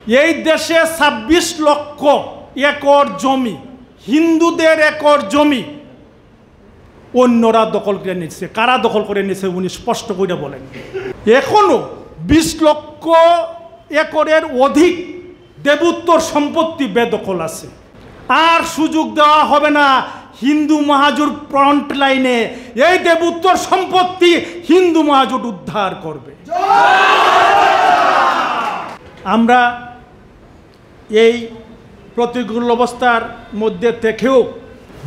এই দেশে ২৬ লক্ষ একর জমি, হিন্দুদের একর জমি অন্যরা দখল করে নিচ্ছে। কারা দখল করে নিচ্ছে উনি স্পষ্ট করে বলেন। এখনো ২০ লক্ষ একরের অধিক দেবোত্তর সম্পত্তি বেদখল আছে। আর সুযোগ দেওয়া হবে না হিন্দু মহাজোট ফ্রন্ট লাইনে এই দেবোত্তর সম্পত্তি হিন্দু মহাজোট উদ্ধার করবে। আমরা এই প্রতিকূল অবস্থার মধ্যে থেকেও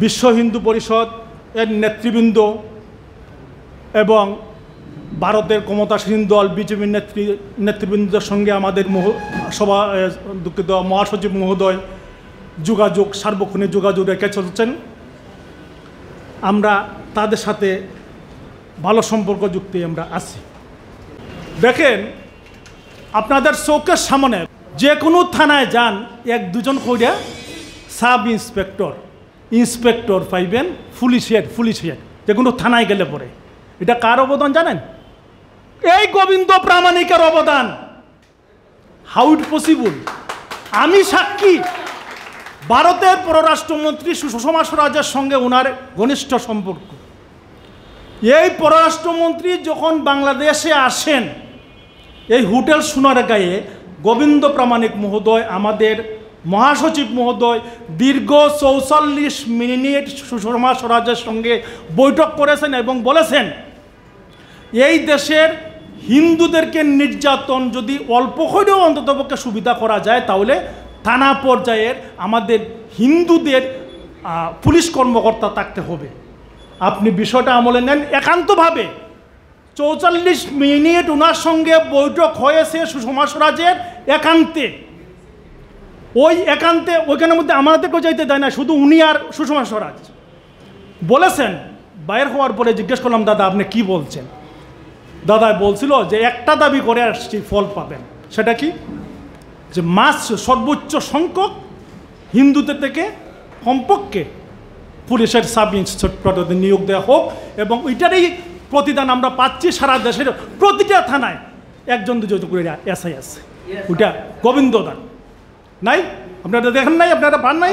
বিশ্ব হিন্দু পরিষদ এর নেতৃবৃন্দ এবং ভারতের ক্ষমতাসীন দল বিজেপির নেতৃবৃন্দের সঙ্গে আমাদের দুঃখিত মহাসচিব মহোদয় যোগাযোগ, সার্বক্ষণিক যোগাযোগ রেখে চলছেন। আমরা তাদের সাথে ভালো সম্পর্ক যুক্ত আমরা আছি। দেখেন, আপনাদের চৌকের সামনে যে কোনো থানায় যান, ১-২জন কইরা সাব ইন্সপেক্টর পাইবেন, পুলিশ হেড যে কোনো থানায় গেলে পরে। এটা কার অবদান জানেন? এই গোবিন্দ প্রামাণিকের অবদান। How it possible? আমি সাক্ষী। ভারতের পররাষ্ট্রমন্ত্রী সুষমা স্বরাজের সঙ্গে ওনার ঘনিষ্ঠ সম্পর্ক। এই পররাষ্ট্রমন্ত্রী যখন বাংলাদেশে আসেন, এই হোটেল সোনারগাঁয়ে গোবিন্দ প্রামাণিক মহোদয়, আমাদের মহাসচিব মহোদয় দীর্ঘ ৪৪ মিনিট সুষমা স্বরাজের সঙ্গে বৈঠক করেছেন এবং বলেছেন এই দেশের হিন্দুদেরকে নির্যাতন যদি অল্প হলেও অন্ততপক্ষে সুবিধা করা যায়, তাহলে থানা পর্যায়ের আমাদের হিন্দুদের পুলিশ কর্মকর্তা থাকতে হবে। আপনি বিষয়টা আমলে নেন। একান্তভাবে ৪৪ মিনিট ওনার সঙ্গে বৈঠক হয়েছে সুষমা স্বরাজের একান্তে। ওই একান্তে ওইখানের মধ্যে আমাদেরকেও যাইতে দেয় না, শুধু উনি আর সুষমা স্বরাজ বলেছেন। বাইর হওয়ার পরে জিজ্ঞেস করলাম, দাদা আপনি কি বলছেন? দাদা বলছিল যে একটা দাবি করে আসছি, ফল পাবেন। সেটা কি? যে সর্বোচ্চ সংখ্যক হিন্দুদের থেকে কমপক্ষে পুলিশের সাব ইন্সপেক্টর নিয়োগ দেওয়া হোক, এবং ওইটারই প্রতিদান আমরা পাচ্ছি। সারা দেশের প্রতিটা থানায় ১-২জন করে এসআই আছে। ওইটা গোবিন্দ দান নাই, আপনারা দেখেন নাই, আপনারা পান নাই।